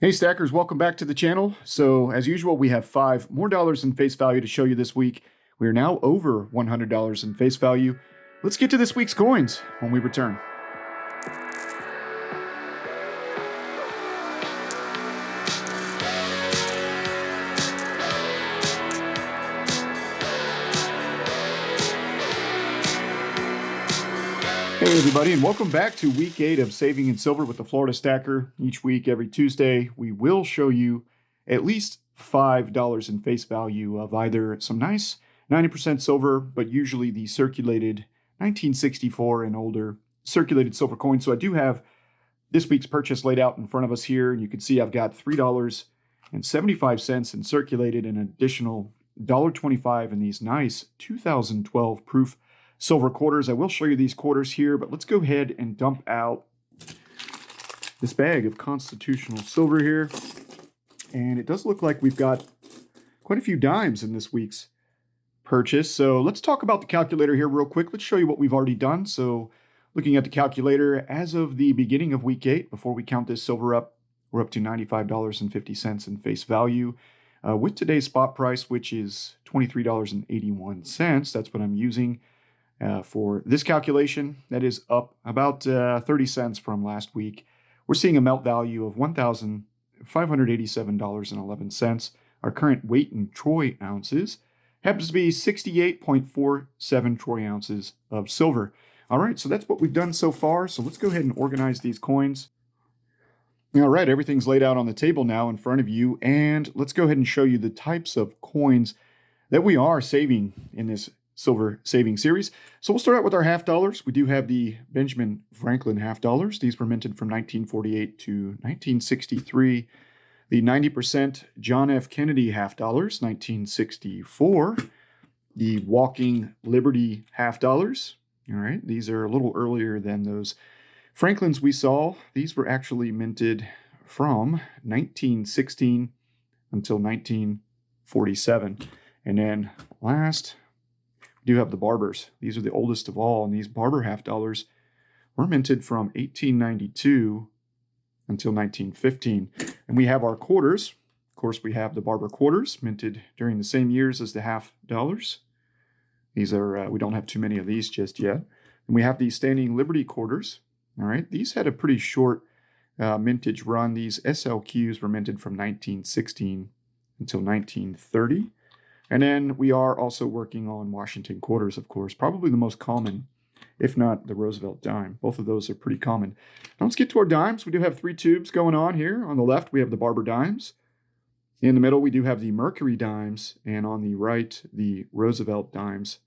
Hey stackers, welcome back to the channel. So as usual, we have $5 more in face value to show you this week. We are now over $100 in face value. Let's get to this week's coins when we return. Hey everybody, and welcome back to week 8 of Saving in Silver with the Florida Stacker. Each week, every Tuesday, we will show you at least $5 in face value of either some nice 90% silver, but usually the circulated 1964 and older circulated silver coins. So I do have this week's purchase laid out in front of us here, and you can see I've got $3.75 in circulated and an additional $1.25 in these nice 2012 proof silver quarters. I will show you these quarters here, but let's go ahead and dump out this bag of constitutional silver here. And it does look like we've got quite a few dimes in this week's purchase. So let's talk about the calculator here real quick. Let's show you what we've already done. So looking at the calculator, as of the beginning of week 8, before we count this silver up, we're up to $95.50 in face value. With today's spot price, which is $23.81, that's what I'm using. For this calculation, that is up about 30 cents from last week. We're seeing a melt value of $1,587.11. Our current weight in troy ounces happens to be 68.47 troy ounces of silver. All right, so that's what we've done so far. So let's go ahead and organize these coins. All right, everything's laid out on the table now in front of you. And let's go ahead and show you the types of coins that we are saving in this silver saving series. So we'll start out with our half dollars. We do have the Benjamin Franklin half dollars. These were minted from 1948 to 1963. The 90% John F. Kennedy half dollars, 1964. The Walking Liberty half dollars. All right, these are a little earlier than those Franklins we saw. These were actually minted from 1916 until 1947. And then last, we do have the Barbers. These are the oldest of all, and these Barber half dollars were minted from 1892 until 1915. And we have our quarters. Of course, we have the Barber quarters minted during the same years as the half dollars. These are, we don't have too many of these just yet. And we have the Standing Liberty quarters. All right, these had a pretty short mintage run. These SLQs were minted from 1916 until 1930. And then we are also working on Washington quarters, of course, probably the most common, if not the Roosevelt dime. Both of those are pretty common. Now let's get to our dimes. We do have 3 tubes going on here. On the left, we have the Barber Dimes. In the middle, we do have the Mercury Dimes. And on the right, the Roosevelt Dimes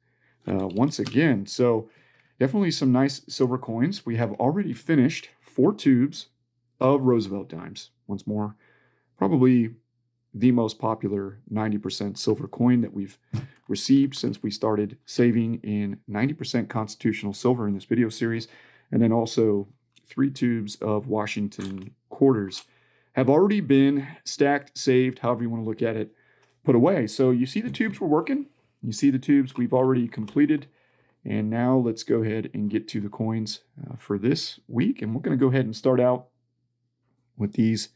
once again. So definitely some nice silver coins. We have already finished 4 tubes of Roosevelt Dimes. Once more, probably the most popular 90% silver coin that we've received since we started saving in 90% constitutional silver in this video series. And then also 3 tubes of Washington quarters have already been stacked, saved, however you want to look at it, put away. So you see the tubes we're working. You see the tubes we've already completed. And now let's go ahead and get to the coins for this week. And we're going to go ahead and start out with these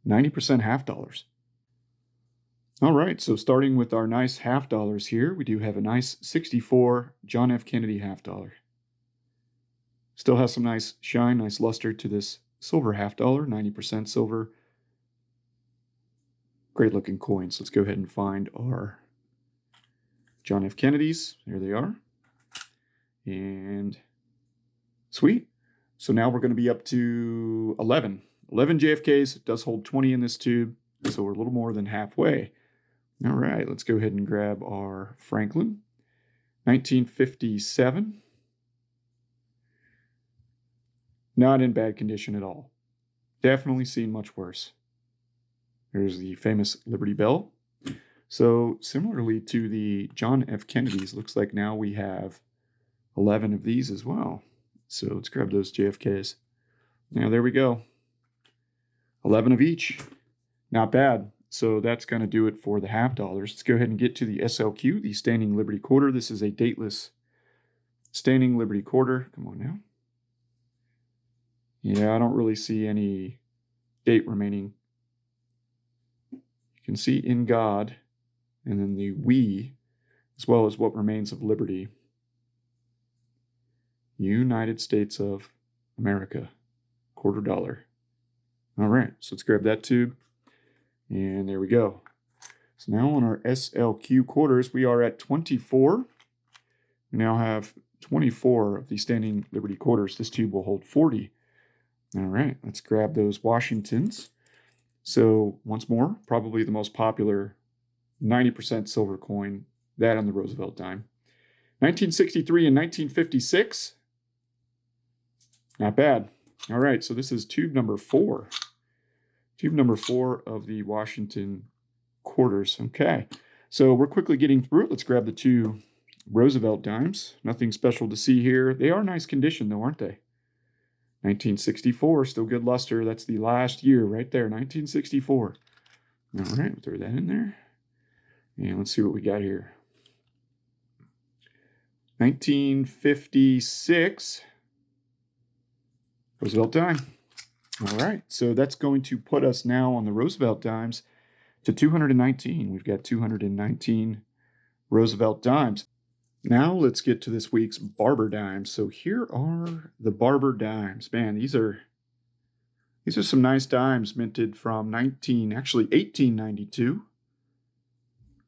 90% half dollars. All right, so starting with our nice half dollars here, we do have a nice 64 John F. Kennedy half dollar. Still has some nice shine, nice luster to this silver half dollar, 90% silver. Great looking coins. Let's go ahead and find our John F. Kennedys. There they are. And sweet. So now we're going to be up to 11. 11 JFKs. It does hold 20 in this tube, so we're a little more than halfway. All right, let's go ahead and grab our Franklin. 1957. Not in bad condition at all. Definitely seen much worse. Here's the famous Liberty Bell. So similarly to the John F. Kennedys, looks like now we have 11 of these as well. So let's grab those JFKs. Now there we go. 11 of each. Not bad. So that's going to do it for the half dollars. Let's go ahead and get to the SLQ, the Standing Liberty Quarter. This is a dateless Standing Liberty Quarter. Come on now. Yeah, I don't really see any date remaining can see in God, and then the we, as well as what remains of liberty. United States of America, $quarter. All right, so let's grab that tube. And there we go. So now on our SLQ quarters, we are at 24. We now have 24 of the standing Liberty quarters. This tube will hold 40. All right, let's grab those Washingtons. So once more, probably the most popular 90% silver coin, that on the Roosevelt dime. 1963 and 1956. Not bad. All right, so this is tube number 4. Tube number 4 of the Washington quarters. Okay, so we're quickly getting through it. Let's grab the 2 Roosevelt dimes. Nothing special to see here. They are nice condition though, aren't they? 1964, still good luster. That's the last year right there, 1964. All right, we'll throw that in there. And let's see what we got here. 1956, Roosevelt dime. All right, so that's going to put us now on the Roosevelt dimes to 219. We've got 219 Roosevelt dimes. Now let's get to this week's Barber Dimes. So here are the Barber Dimes. Man, these are some nice dimes minted from 1892.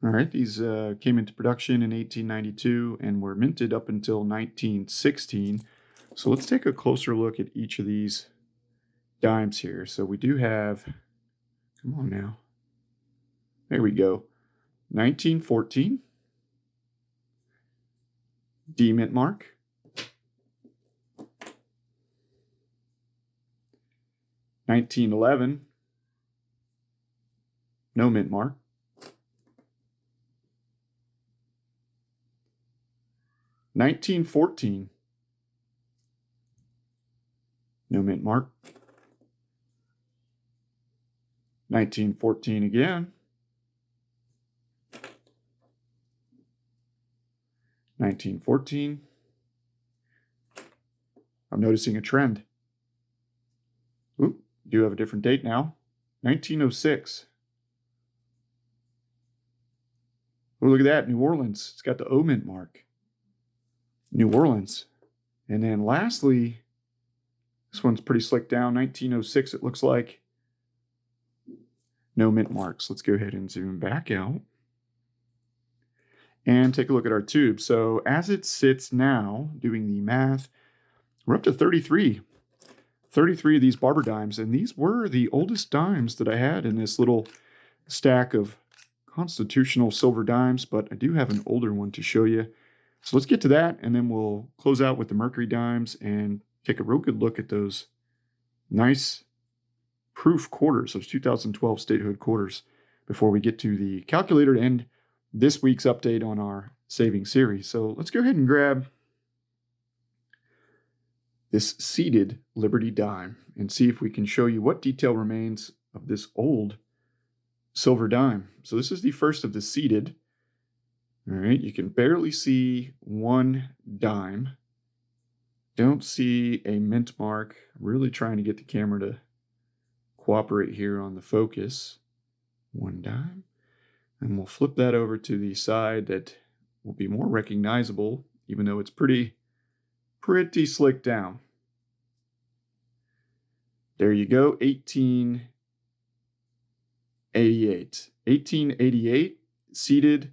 All right, these came into production in 1892 and were minted up until 1916. So let's take a closer look at each of these dimes here. So we do have, come on now. There we go. 1914. D mint mark. 1911. No mint mark. 1914. No mint mark. 1914 again. 1914. I'm noticing a trend. Oop, do have a different date now. 1906. Oh, look at that, New Orleans. It's got the O mint mark. New Orleans. And then lastly, this one's pretty slick down. 1906, it looks like. No mint marks. Let's go ahead and zoom back out. And take a look at our tube. So as it sits now, doing the math, we're up to 33. 33 of these Barber dimes. And these were the oldest dimes that I had in this little stack of constitutional silver dimes. But I do have an older one to show you. So let's get to that, and then we'll close out with the Mercury Dimes and take a real good look at those nice proof quarters, those 2012 statehood quarters, before we get to the calculator and this week's update on our saving series. So let's go ahead and grab this seeded Liberty dime and see if we can show you what detail remains of this old silver dime. So this is the first of the seeded. All right, you can barely see one dime. Don't see a mint mark. I'm really trying to get the camera to cooperate here on the focus. One dime. And we'll flip that over to the side that will be more recognizable, even though it's pretty slick down. There you go, 1888. 1888, seeded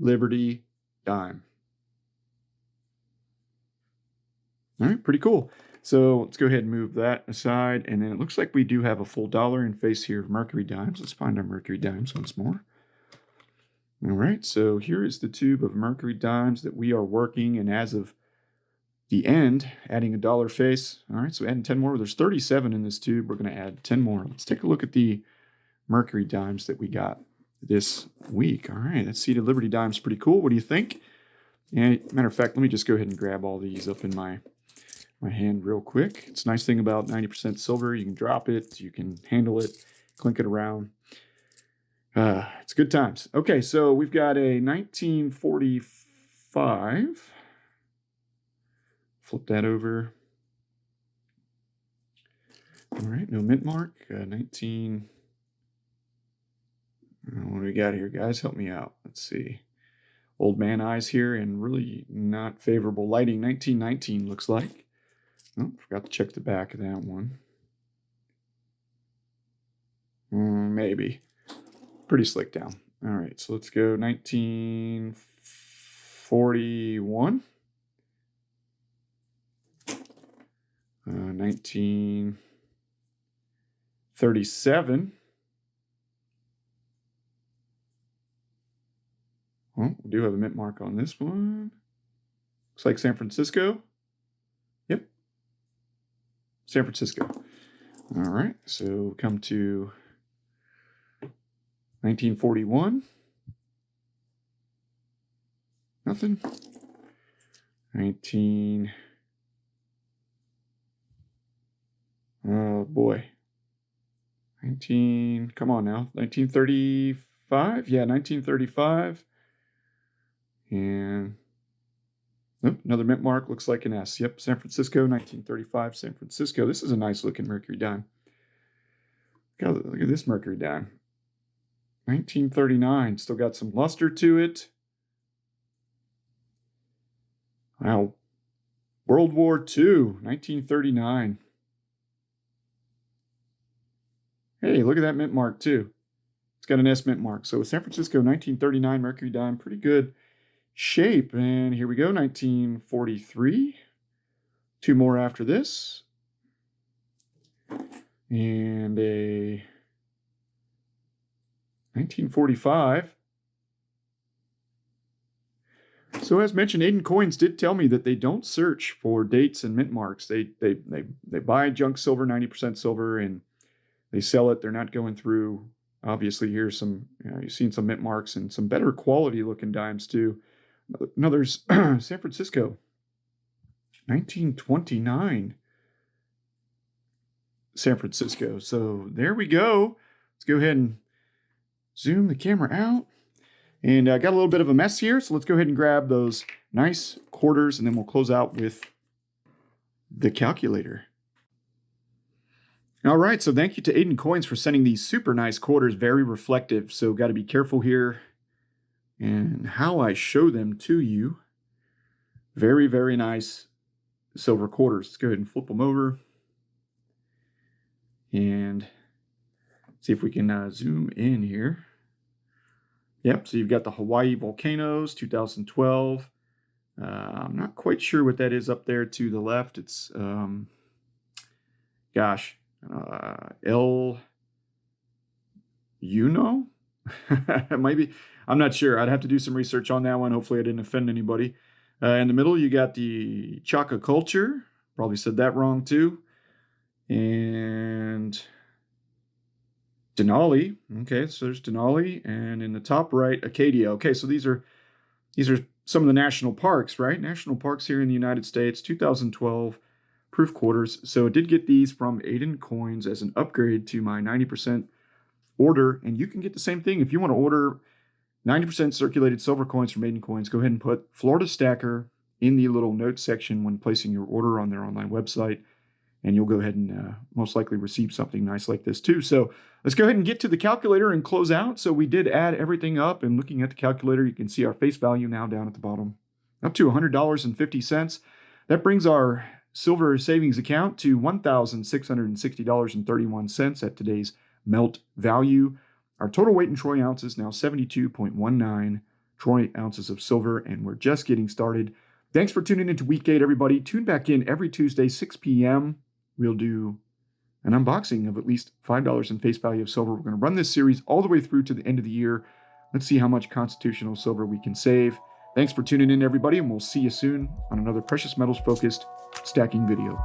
Liberty dime. All right, pretty cool. So let's go ahead and move that aside. And then it looks like we do have a full dollar in face here of Mercury Dimes. Let's find our Mercury Dimes once more. All right, so here is the tube of Mercury Dimes that we are working. And as of the end, adding a dollar face. All right, so adding 10 more. There's 37 in this tube. We're going to add 10 more. Let's take a look at the Mercury Dimes that we got this week. All right, that seeded Liberty Dime's pretty cool. What do you think? And matter of fact, let me just go ahead and grab all these up in my hand real quick. It's a nice thing about 90% silver. You can drop it, you can handle it, clink it around. It's good times. Okay, so we've got a 1945. Flip that over. All right, no mint mark. 19. What do we got here, guys? Help me out. Let's see. Old man eyes here and really not favorable lighting. 1919 looks like. Oh, forgot to check the back of that one. Maybe. Pretty slick down. All right, so let's go 1941. 1937. Well, we do have a mint mark on this one. Looks like San Francisco. Yep. San Francisco. All right, so come to 1941. Nothing. 19. Oh boy. 19. Come on now. 1935. Yeah, 1935. And another mint mark. Looks like an S. Yep, San Francisco, 1935, San Francisco. This is a nice looking Mercury dime. Look at this Mercury dime. 1939. Still got some luster to it. Wow. World War II, 1939. Hey, look at that mint mark too. It's got an S mint mark. So San Francisco, 1939 Mercury dime. Pretty good shape. And here we go, 1943. Two more after this. And a 1945. So as mentioned, Aydin Coins did tell me that they don't search for dates and mint marks. They buy junk silver, 90% silver, and they sell it. They're not going through. Obviously, here's some, you've seen some mint marks and some better quality looking dimes too. Another's San Francisco, 1929. San Francisco. So there we go. Let's go ahead and zoom the camera out. And I got a little bit of a mess here, so let's go ahead and grab those nice quarters, and then we'll close out with the calculator. All right, so thank you to Aydin Coins for sending these super nice quarters, very reflective. So got to be careful here and how I show them to you. Very, very nice silver quarters. Let's go ahead and flip them over and see if we can zoom in here. Yep, so you've got the Hawaii volcanoes, 2012. I'm not quite sure what that is up there to the left. It's, El Uno? Maybe. I'm not sure. I'd have to do some research on that one. Hopefully I didn't offend anybody. In the middle, you got the Chaka culture. Probably said that wrong too. And Denali. Okay, so there's Denali. And in the top right, Acadia. Okay, so these are some of the national parks, right? National parks here in the United States, 2012 proof quarters. So I did get these from Aydin Coins as an upgrade to my 90% order. And you can get the same thing. If you want to order 90% circulated silver coins from Aydin Coins, go ahead and put Florida Stacker in the little notes section when placing your order on their online website. And you'll go ahead and most likely receive something nice like this too. So let's go ahead and get to the calculator and close out. So we did add everything up, and looking at the calculator, you can see our face value now down at the bottom, up to $100.50. That brings our silver savings account to $1,660.31 at today's melt value. Our total weight in troy ounces now 72.19 troy ounces of silver, and we're just getting started. Thanks for tuning into Week 8, everybody. Tune back in every Tuesday, 6 p.m. We'll do an unboxing of at least $5 in face value of silver. We're going to run this series all the way through to the end of the year. Let's see how much constitutional silver we can save. Thanks for tuning in, everybody, and we'll see you soon on another precious metals-focused stacking video.